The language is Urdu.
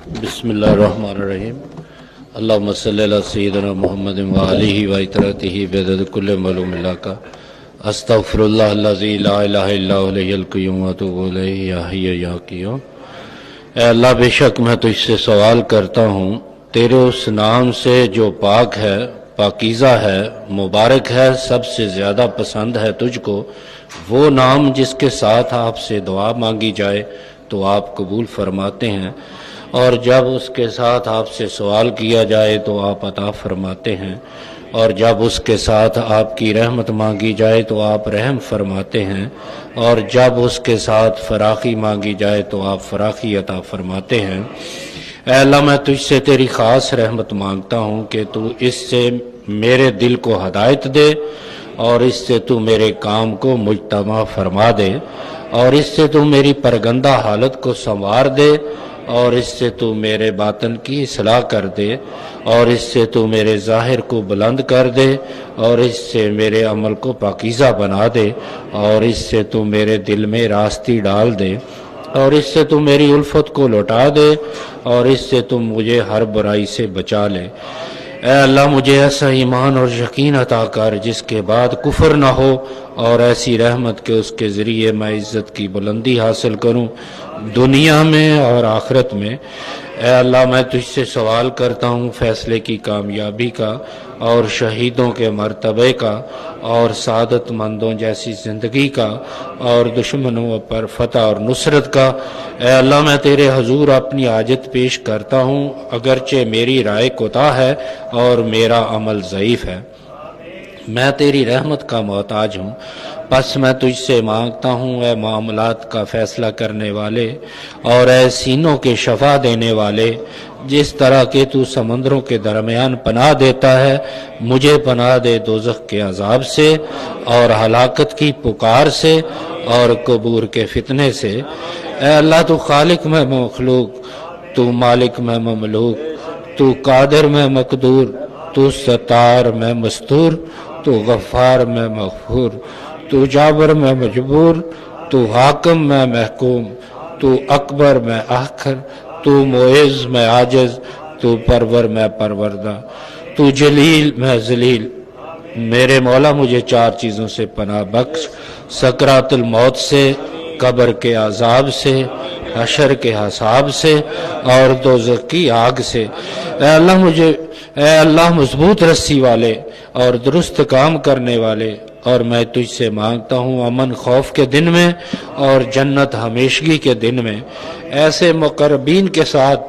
بسم اللہ الرحمن الرحیم اللہم صلی علی سیدنا محمد وآلہ وإطرتہ بعدد کل معلوم لک استغفر اللہ الذی لا الہ الا هو الحی القیوم واتوب الیہ یا حی یا قیوم۔ اے اللہ، بے شک میں تجھ سے سوال کرتا ہوں تیرے اس نام سے جو پاک ہے، پاکیزہ ہے، مبارک ہے، سب سے زیادہ پسند ہے تجھ کو، وہ نام جس کے ساتھ آپ سے دعا مانگی جائے تو آپ قبول فرماتے ہیں، اور جب اس کے ساتھ آپ سے سوال کیا جائے تو آپ عطا فرماتے ہیں، اور جب اس کے ساتھ آپ کی رحمت مانگی جائے تو آپ رحم فرماتے ہیں، اور جب اس کے ساتھ فراخی مانگی جائے تو آپ فراخی عطا فرماتے ہیں۔ اے اللہ، میں تجھ سے تیری خاص رحمت مانگتا ہوں کہ تو اس سے میرے دل کو ہدایت دے، اور اس سے تو میرے کام کو مجتمع فرما دے، اور اس سے تو میری پرگندہ حالت کو سنوار دے، اور اس سے تو میرے باطن کی اصلاح کر دے، اور اس سے تو میرے ظاہر کو بلند کر دے، اور اس سے میرے عمل کو پاکیزہ بنا دے، اور اس سے تو میرے دل میں راستی ڈال دے، اور اس سے تو میری الفت کو لوٹا دے، اور اس سے تو مجھے ہر برائی سے بچا لے۔ اے اللہ، مجھے ایسا ایمان اور یقین عطا کر جس کے بعد کفر نہ ہو، اور ایسی رحمت کہ اس کے ذریعے میں عزت کی بلندی حاصل کروں دنیا میں اور آخرت میں۔ اے اللہ، میں تجھ سے سوال کرتا ہوں فیصلے کی کامیابی کا، اور شہیدوں کے مرتبے کا، اور سعادت مندوں جیسی زندگی کا، اور دشمنوں پر فتح اور نصرت کا۔ اے اللہ، میں تیرے حضور اپنی حاجت پیش کرتا ہوں، اگرچہ میری رائے کوتاہ ہے اور میرا عمل ضعیف ہے۔ میں تیری رحمت کا محتاج ہوں، بس میں تجھ سے مانگتا ہوں اے معاملات کا فیصلہ کرنے والے، اور اے سینوں کے شفا دینے والے، جس طرح کہ تو سمندروں کے درمیان پناہ دیتا ہے، مجھے پناہ دے دوزخ کے عذاب سے، اور ہلاکت کی پکار سے، اور قبور کے فتنے سے۔ اے اللہ، تو خالق میں مخلوق، تو مالک میں مملوک، تو قادر میں مقدور، تو ستار میں مستور، تو غفار میں مغفور، تو جابر میں مجبور، تو حاکم میں محکوم، تو اکبر میں آخر، تو معز میں عاجز، تو پرور میں پروردہ، تو جلیل میں ذلیل۔ میرے مولا، مجھے چار چیزوں سے پناہ بخش: سکرات الموت سے، قبر کے عذاب سے، حشر کے حساب سے، اور دوزخ کی آگ سے۔ اے اللہ مضبوط رسی والے اور درست کام کرنے والے، اور میں تجھ سے مانگتا ہوں امن خوف کے دن میں اور جنت ہمیشگی کے دن میں ایسے مقربین کے ساتھ